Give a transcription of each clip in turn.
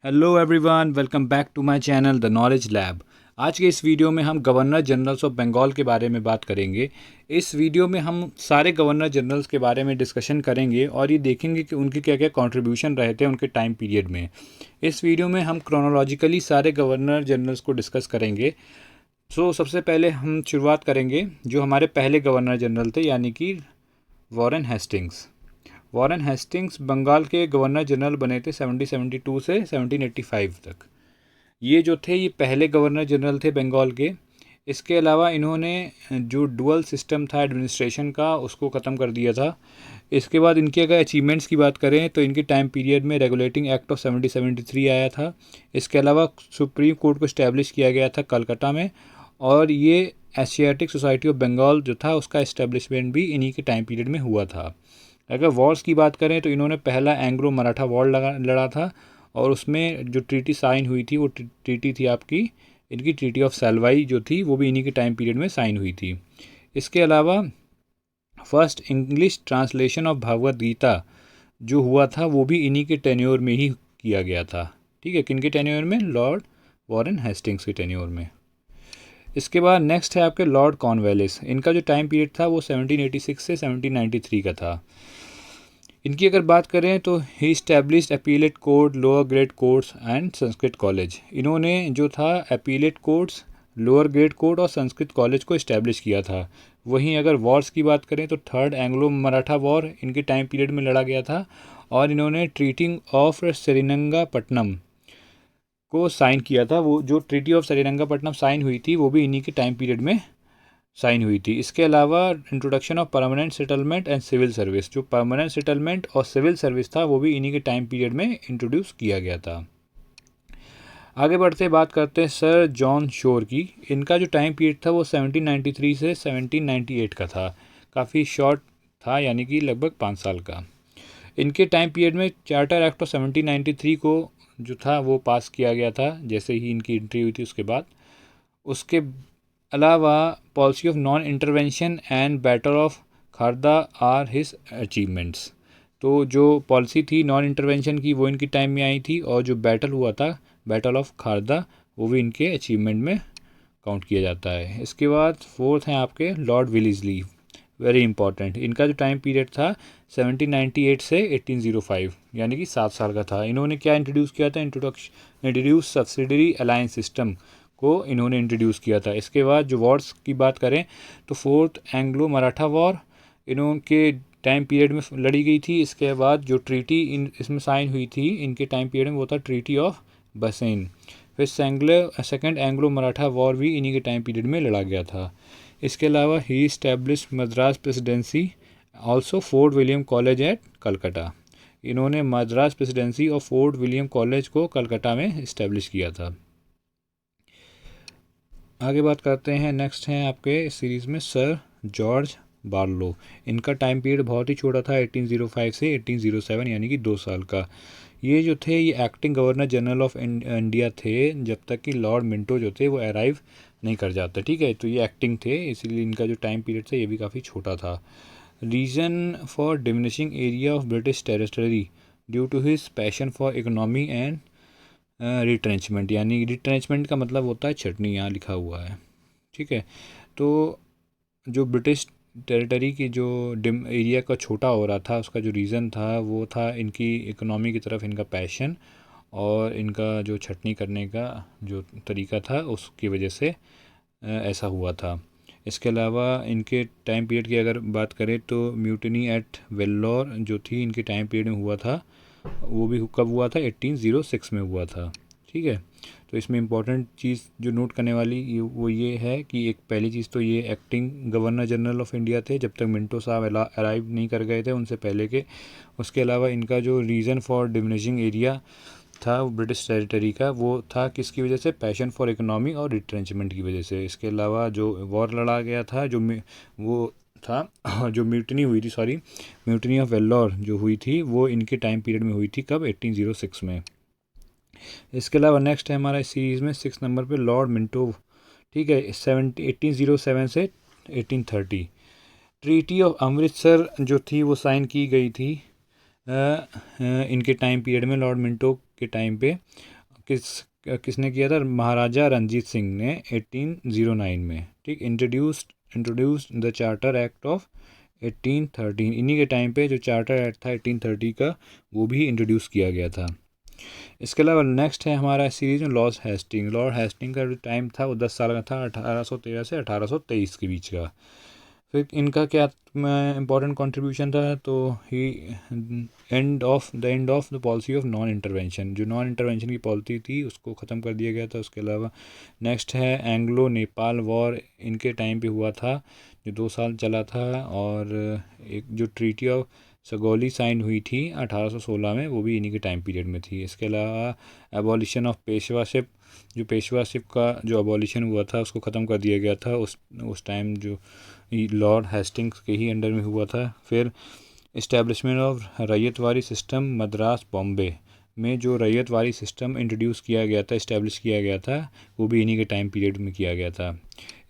Hello everyone, welcome back to my channel the knowledge lab. आज के इस video में हम गवर्नर जनरल्स ऑफ बंगाल के बारे में बात करेंगे। इस वीडियो में हम सारे गवर्नर जनरल्स के बारे में डिस्कशन करेंगे और ये देखेंगे कि उनके क्या क्या कंट्रीब्यूशन रहे थे उनके टाइम पीरियड में। इस वीडियो में हम क्रोनोलॉजिकली सारे गवर्नर जनरल्स को डिस्कस करेंगे। सबसे पहले हम शुरुआत करेंगे जो हमारे पहले गवर्नर जनरल थे, यानी कि Warren Hastings. Warren Hastings Bengal के गवर्नर जनरल बने थे 1772 से 1785 तक। ये जो थे ये पहले गवर्नर जनरल थे बंगाल के। इसके अलावा इन्होंने जो डुअल सिस्टम था एडमिनिस्ट्रेशन का उसको ख़त्म कर दिया था। इसके बाद इनकी अगर अचीवमेंट्स की बात करें तो इनके टाइम पीरियड में रेगुलेटिंग एक्ट ऑफ 1773 आया था। इसके अलावा सुप्रीम कोर्ट को इस्टेब्लिश किया गया था कलकत्ता में, और ये एशियाटिक सोसाइटी ऑफ बंगाल जो था उसका इस्टेब्लिशमेंट भी इन्हीं के टाइम पीरियड में हुआ था। अगर वॉर्स की बात करें तो इन्होंने पहला एंग्लो मराठा वॉर लड़ा था, और उसमें जो ट्रीटी साइन हुई थी वो ट्रीटी थी आपकी इनकी ट्रीटी ऑफ सैलवाई जो थी वो भी इन्हीं के टाइम पीरियड में साइन हुई थी। इसके अलावा first English translation of Bhagavad Gita जो हुआ था वो भी इन्हीं के टेन्योर में ही किया गया था। ठीक है, किन के टेन्योर में? लॉर्ड वॉरेन हेस्टिंग्स के टेन्योर में। इसके बाद नेक्स्ट है आपके लॉर्ड कॉर्नवालिस। इनका जो टाइम पीरियड था वो 1786 से 1793 का था। इनकी अगर बात करें तो he established appellate court, lower grade courts and Sanskrit college. इन्होंने जो था appellate courts, lower grade court और संस्कृत कॉलेज को इस्टेब्लिश किया था। वहीं अगर वॉर्स की बात करें तो थर्ड एंग्लो मराठा वॉर इनके टाइम पीरियड में लड़ा गया था, और इन्होंने ट्रीटी ऑफ सेरिनंगापट्टनम को साइन किया था। वो जो ट्रीटी ऑफ सेरिनंगापट्टनम साइन हुई थी वो भी इन्हीं के टाइम पीरियड में साइन हुई थी। इसके अलावा introduction of permanent settlement and civil service, जो परमानेंट सेटलमेंट और सिविल सर्विस था वो भी इन्हीं के टाइम पीरियड में इंट्रोड्यूस किया गया था। आगे बढ़ते बात करते हैं सर जॉन शोर की। इनका जो टाइम पीरियड था वो 1793 से 1798 का था। काफ़ी शॉर्ट था, यानी कि लगभग 5 साल का। इनके टाइम पीरियड में चार्टर एक्ट ऑफ 1793 को जो था वो पास किया गया था जैसे ही इनकी एंट्री हुई थी उसके बाद। उसके अलावा policy of non intervention and battle of Kharda are his achievements. तो जो पॉलिसी थी नॉन इंटरवेंशन की वो इनकी टाइम में आई थी, और जो बैटल हुआ था बैटल ऑफ खारदा वो भी इनके अचीवमेंट में काउंट किया जाता है। इसके बाद फोर्थ हैं आपके लॉर्ड विलीजली, वेरी इंपॉर्टेंट। इनका जो टाइम पीरियड था 1798 से 1805, यानी कि 7 साल का था। इन्होंने क्या इंट्रोड्यूस किया था? इंट्रोड्यूस सब्सिडरी अलायंस सिस्टम को इन्होंने इंट्रोड्यूस किया था। इसके बाद जो वॉर्स की बात करें तो फोर्थ एंग्लो मराठा वॉर इनके टाइम पीरियड में लड़ी गई थी। इसके बाद जो ट्रीटी इसमें साइन हुई थी इनके टाइम पीरियड में वो था ट्रीटी ऑफ बसेन। फिर सेकेंड एंग्लो मराठा वॉर भी इन्हीं के टाइम पीरियड में लड़ा गया था। इसके अलावा he establish Madras presidency, also Fort William college at Calcutta. इन्होंने मद्रास प्रेसिडेंसी और फोर्ट विलियम कॉलेज को कलकत्ता में इस्टेब्लिश किया था। आगे बात करते हैं, नेक्स्ट हैं आपके इस सीरीज़ में सर जॉर्ज बार्लो। इनका टाइम पीरियड बहुत ही छोटा था, 1805 से 1807, यानी कि 2 साल का। ये जो थे ये acting governor general of India थे जब तक कि लॉर्ड मिंटो जो थे वो अराइव नहीं कर जाते। ठीक है, तो ये एक्टिंग थे, इसीलिए इनका जो टाइम पीरियड था ये भी काफ़ी छोटा था। Reason for diminishing area of British territory due to his passion for economy and retrenchment, यानी रिट्रेंचमेंट का मतलब होता है छटनी, यहाँ लिखा हुआ है। ठीक है, तो जो ब्रिटिश टेरिटरी की जो एरिया का छोटा हो रहा था उसका जो रीज़न था वो था इनकी इकोनॉमी की तरफ इनका पैशन, और इनका जो छटनी करने का जो तरीका था उसकी वजह से ऐसा हुआ था। इसके अलावा इनके टाइम पीरियड की अगर बात करें तो म्यूटनी एट वेल्लोर जो थी इनके टाइम पीरियड में हुआ था, वो भी कब हुआ था? 1806 में हुआ था। ठीक है, तो इसमें इम्पॉर्टेंट चीज़ जो नोट करने वाली वो ये है कि एक पहली चीज़ तो ये acting governor general of India थे जब तक मिंटो साहब अराइव नहीं कर गए थे उनसे पहले के। उसके अलावा इनका जो रीज़न फॉर डिमिनिशिंग एरिया था ब्रिटिश टेरिटरी का वो था किसकी वजह से? पैशन फॉर इकोनॉमी और रिट्रेंचमेंट की वजह से। इसके अलावा जो वॉर लड़ा गया था वो था जो म्यूटनी हुई थी, सॉरी, म्यूटनी ऑफ वेल्लोर जो हुई थी वो इनके टाइम पीरियड में हुई थी, कब? 1806 में। इसके अलावा नेक्स्ट है हमारा इस सीरीज़ में 6 नंबर पे लॉर्ड मिंटो। ठीक है, 1807 से 1830 ट्रीटी ऑफ अमृतसर जो थी वो साइन की गई थी इनके टाइम पीरियड में, लॉर्ड मिंटो के टाइम पे किसने किया था? महाराजा रंजीत सिंह ने 1809 में, ठीक, introduced the charter act of 1813। इन्हीं के टाइम पे जो चार्टर एक्ट था 1830 का, वो भी इंट्रोड्यूस किया गया था। इसके अलावा नेक्स्ट है हमारा सीरीज में लॉर्ड हेस्टिंग। लॉर्ड हेस्टिंग का जो टाइम था वो 10 साल का था, 1813 से 1823 के बीच का। फिर इनका क्या इम्पोर्टेंट कंट्रीब्यूशन था? तो he end of the policy of non intervention, जो नॉन इंटरवेंशन की पॉलिसी थी उसको ख़त्म कर दिया गया था। उसके अलावा नेक्स्ट है एंग्लो नेपाल वॉर, इनके टाइम पे हुआ था, जो 2 साल चला था। और एक जो ट्रीटी ऑफ सगौली साइन हुई थी 1816 में, वो भी इन्हीं के टाइम पीरियड में थी। इसके अलावा एबॉलिशन ऑफ पेशवाशिप, जो पेशवाशिप का जो अबॉलिशन हुआ था उसको ख़त्म कर दिया गया था उस टाइम, जो लॉर्ड हेस्टिंग्स के ही अंडर में हुआ था। फिर establishment of ryotwari system Madras Bombay में, जो रैयतवारी सिस्टम इंट्रोड्यूस किया गया था, इस्टेब्लिश किया गया था, वो भी इन्हीं के टाइम पीरियड में किया गया था।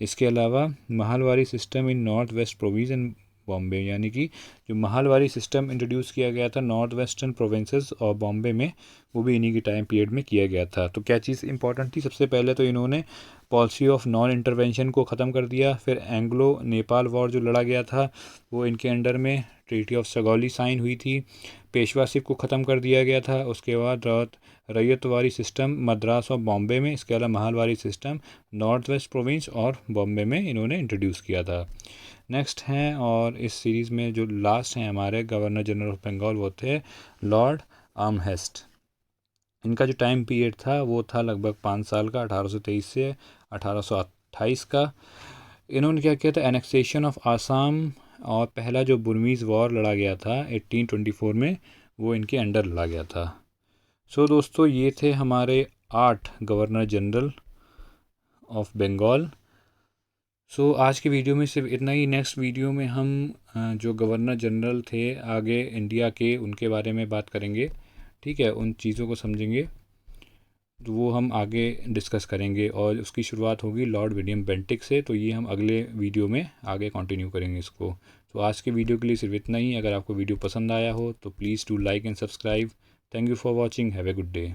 इसके अलावा mahalwari system in north west province and Bombay, यानी कि जो महालवारी सिस्टम इंट्रोड्यूस किया गया था नॉर्थ वेस्टर्न प्रोविंसेस और बॉम्बे में, वो भी इन्हीं के टाइम पीरियड में किया गया था। तो क्या चीज़ इंपॉर्टेंट थी? सबसे पहले तो इन्होंने पॉलिसी ऑफ नॉन इंटरवेंशन को ख़त्म कर दिया। फिर एंग्लो नेपाल वॉर जो लड़ा गया था वो इनके अंडर में, ट्रीटी ऑफ सगौली साइन हुई थी, पेशवाशिप को ख़त्म कर दिया गया था। उसके बाद रैयतवारी सिस्टम मद्रास और बॉम्बे में, इसके अलावा mahalwari system north west province और बॉम्बे में इन्होंने इंट्रोड्यूस किया था। नेक्स्ट हैं, और इस सीरीज़ में जो लास्ट हैं हमारे गवर्नर जनरल ऑफ बंगाल, वो थे लॉर्ड आर्महेस्ट। इनका जो टाइम पीरियड था वो था लगभग 5 साल का, 1823 से 1828 का। इन्होंने क्या किया था? एनेक्सेशन ऑफ आसाम और पहला जो बुर्मीज़ वॉर लड़ा गया था 1824 में, वो इनके अंडर लड़ा गया था। सो दोस्तों, ये थे हमारे 8 गवर्नर जनरल ऑफ बंगाल। सो आज की वीडियो में सिर्फ इतना ही। नेक्स्ट वीडियो में हम जो गवर्नर जनरल थे आगे इंडिया के, उनके बारे में बात करेंगे, ठीक है, उन चीज़ों को समझेंगे, तो वो हम आगे डिस्कस करेंगे। और उसकी शुरुआत होगी लॉर्ड विलियम बेंटिक से, तो ये हम अगले वीडियो में आगे कंटिन्यू करेंगे इसको। तो आज के वीडियो के लिए सिर्फ इतना ही। अगर आपको वीडियो पसंद आया हो तो please do like and subscribe. Thank you for watching. Have a good day.